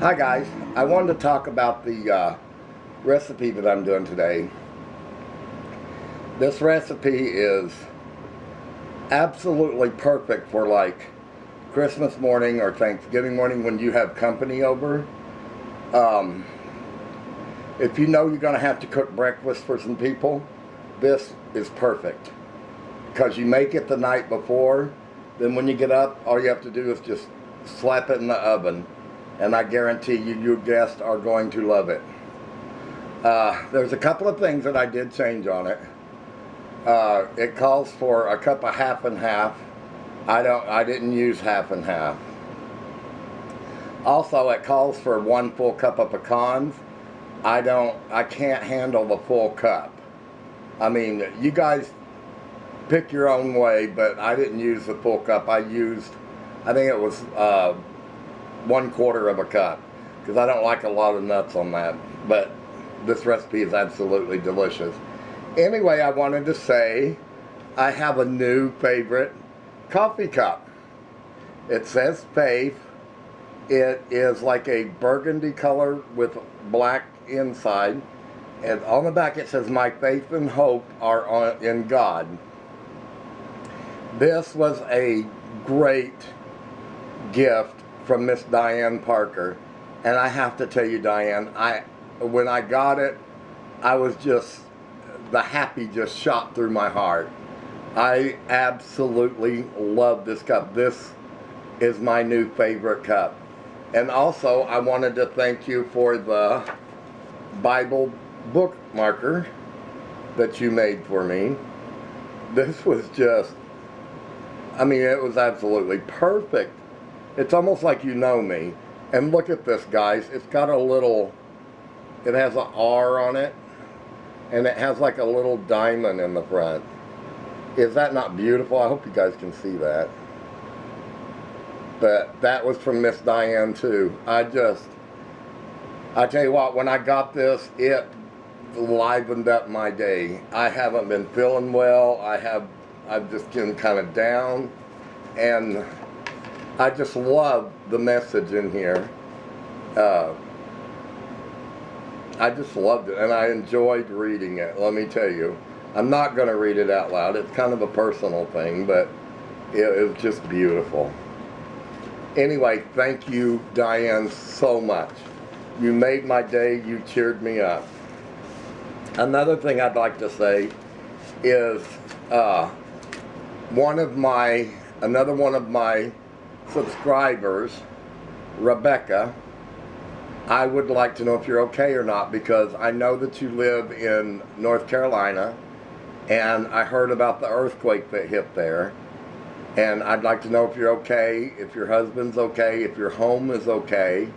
Hi guys, I wanted to talk about the recipe that I'm doing today. This recipe is absolutely perfect for like Christmas morning or Thanksgiving morning when you have company over. If you know you're going to have to cook breakfast for some people, this is perfect. Because you make it the night before, then when you get up, all you have to do is just slap it in the oven. And I guarantee you, your guests are going to love it. There's a couple of things that I did change on it. It calls for a cup of half and half. I didn't use half and half. Also, it calls for 1 full cup of pecans. I can't handle the full cup. I mean, you guys pick your own way, but I didn't use the full cup. I think it was 1/4 of a cup, because I don't like a lot of nuts on that, but this recipe is absolutely delicious. Anyway, I wanted to say I have a new favorite coffee cup. It says Faith. It is like a burgundy color with black inside, and on the back it says, "My faith and hope are in God." This was a great gift from Miss Diane Parker, and I have to tell you, Diane, when I got it, I was just, the happy just shot through my heart. I absolutely love this cup. This is my new favorite cup. And also, I wanted to thank you for the Bible bookmarker that you made for me. This was just, I mean, it was absolutely perfect. It's almost like you know me. And look at this, guys. It's got a little, it has an R on it, and it has like a little diamond in the front. Is that not beautiful? I hope you guys can see that. But that was from Miss Diane too. I tell you what, when I got this, it livened up my day. I haven't been feeling well. I've just been kind of down, and I just love the message in here. I just loved it, and I enjoyed reading it, let me tell you. I'm not going to read it out loud. It's kind of a personal thing, but it was just beautiful. Anyway, thank you, Diane, so much. You made my day. You cheered me up. Another thing I'd like to say is another one of my subscribers, Rebecca, I would like to know if you're okay or not, because I know that you live in North Carolina, and I heard about the earthquake that hit there, and I'd like to know if you're okay, if your husband's okay, if your home is okay,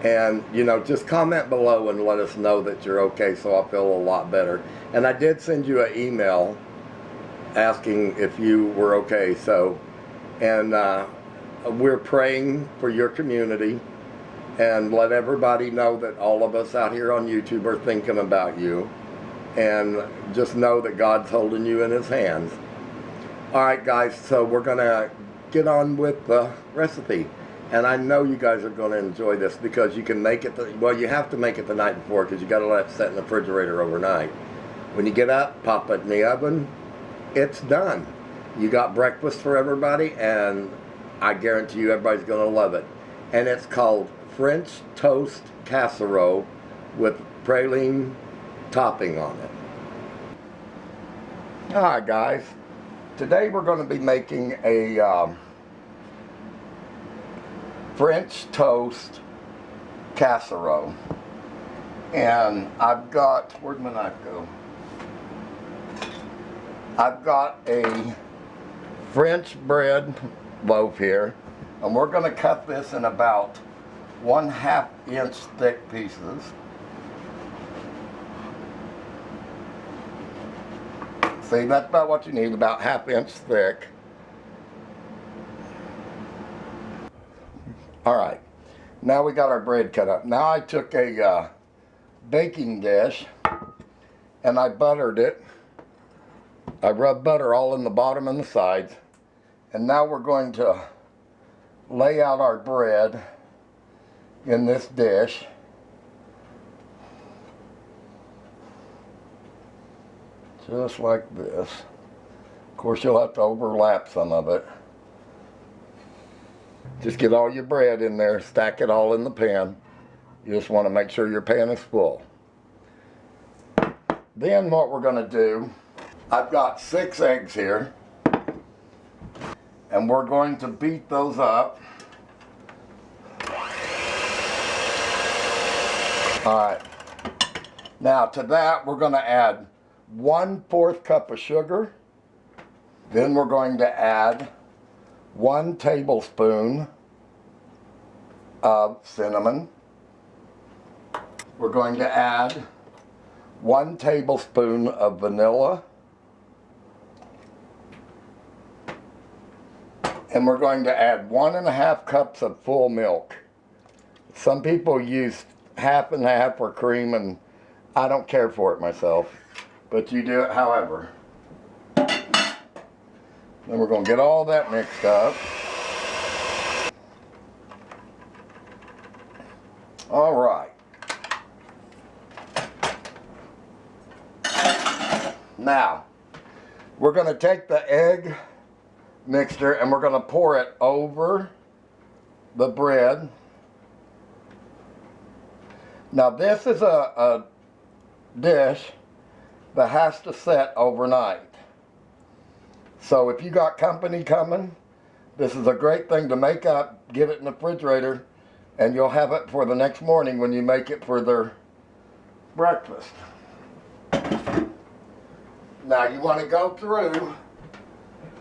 and just comment below and let us know that you're okay, so I'll feel a lot better. And I did send you an email asking if you were okay, and we're praying for your community, and let everybody know that all of us out here on YouTube are thinking about you, and just know that God's holding you in his hands. Alright guys, so we're gonna get on with the recipe, and I know you guys are going to enjoy this, because you can make it, you have to make it the night before, because you got to let it set in the refrigerator overnight. When you get up, pop it in the oven, it's done. You got breakfast for everybody, and I guarantee you everybody's going to love it. And it's called French Toast Casserole with praline topping on it. Alright guys, today we're going to be making a French toast casserole. And I've got, where'd my knife go? I've got a French bread loaf here, and we're going to cut this in about 1/2 inch thick pieces. See, that's about what you need, about 1/2 inch thick. Alright, now we got our bread cut up. Now I took a baking dish and I buttered it. I rubbed butter all in the bottom and the sides. And now we're going to lay out our bread in this dish. Just like this. Of course, you'll have to overlap some of it. Just get all your bread in there, stack it all in the pan. You just want to make sure your pan is full. Then what we're going to do, I've got 6 eggs here, and we're going to beat those up. Alright, now to that we're going to add 1/4 cup of sugar. Then we're going to add 1 tablespoon of cinnamon. We're going to add 1 tablespoon of vanilla. And we're going to add 1.5 cups of full milk. Some people use half and half for cream, and I don't care for it myself, but you do it however. Then we're going to get all that mixed up. All right. Now, we're going to take the egg mixture and we're going to pour it over the bread. Now this is a dish that has to set overnight. So if you got company coming, this is a great thing to make up, get it in the refrigerator, and you'll have it for the next morning when you make it for their breakfast. Now you want to go through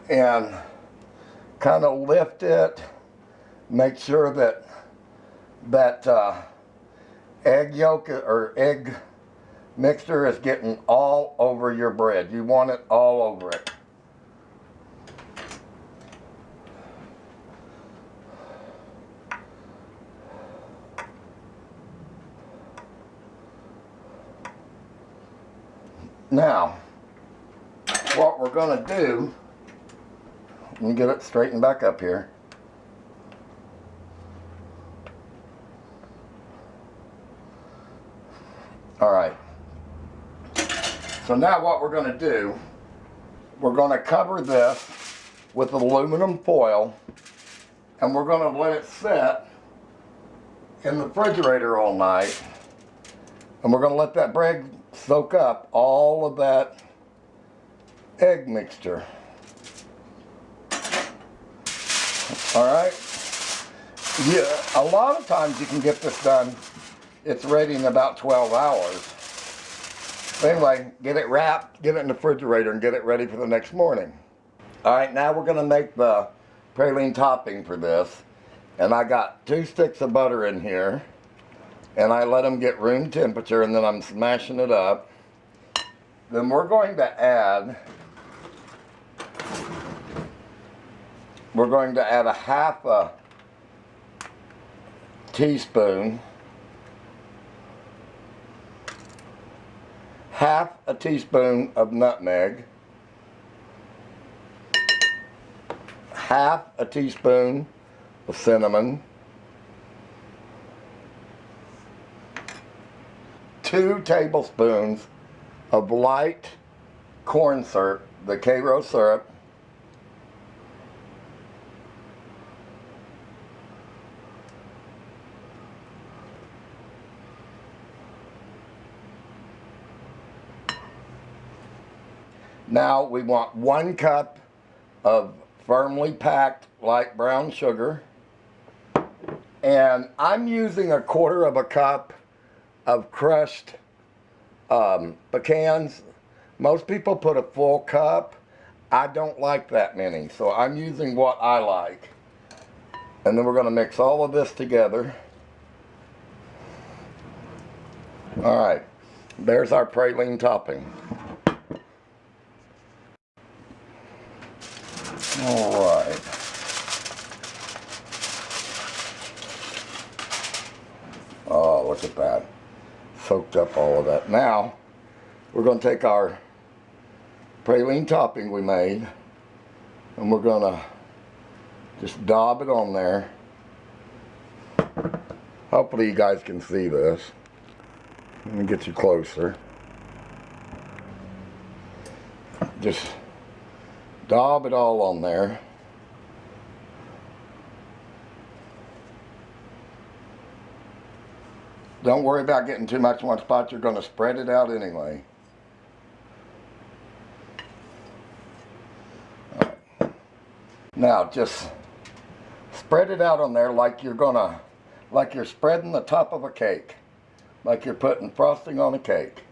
and kind of lift it, make sure that egg yolk or egg mixture is getting all over your bread. You want it all over it. Now, what we're going to do, let me get it straightened back up here. All right. So now what we're going to do, we're going to cover this with aluminum foil, and we're going to let it sit in the refrigerator all night, and we're going to let that bread soak up all of that egg mixture. All right. Yeah, a lot of times you can get this done. It's ready in about 12 hours. But anyway, get it wrapped, get it in the refrigerator, and get it ready for the next morning. All right, now we're going to make the praline topping for this. And I got 2 sticks of butter in here. And I let them get room temperature, and then I'm smashing it up. Then we're going to add a 1/2 teaspoon, 1/2 teaspoon of nutmeg, 1/2 teaspoon of cinnamon, 2 tablespoons of light corn syrup, the Casserole syrup, now we want 1 cup of firmly packed light brown sugar, and I'm using 1/4 cup of crushed pecans. Most people put a full cup. I don't like that many, so I'm using what I like. And then we're going to mix all of this together. All right, there's our praline topping. All right. Oh, look at that. Soaked up all of that. Now, we're going to take our praline topping we made, and we're going to just daub it on there. Hopefully you guys can see this. Let me get you closer. Just daub it all on there. Don't worry about getting too much in one spot. You're going to spread it out anyway. All right. Now just spread it out on there like you're spreading the top of a cake. Like you're putting frosting on a cake.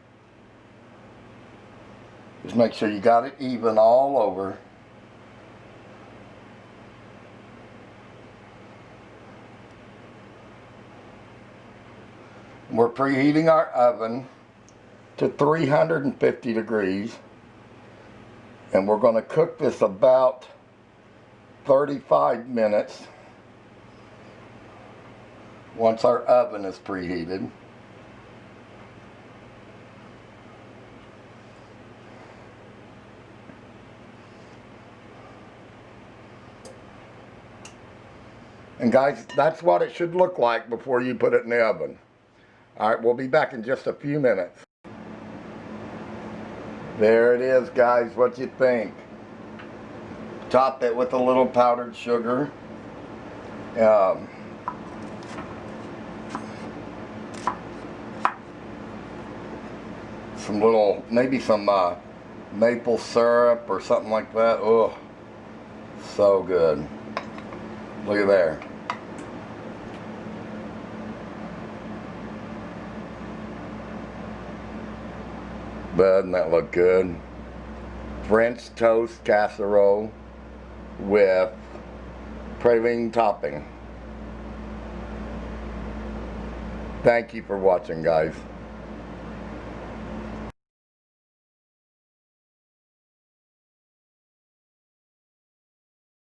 Just make sure you got it even all over. We're preheating our oven to 350 degrees. And we're going to cook this about 35 minutes once our oven is preheated. And guys, that's what it should look like before you put it in the oven. Alright, we'll be back in just a few minutes. There it is, guys. What you think? Top it with a little powdered sugar. Some little, maybe some maple syrup or something like that. Oh, so good. Look at there. Doesn't that look good? French toast casserole with praline topping. Thank you for watching, guys.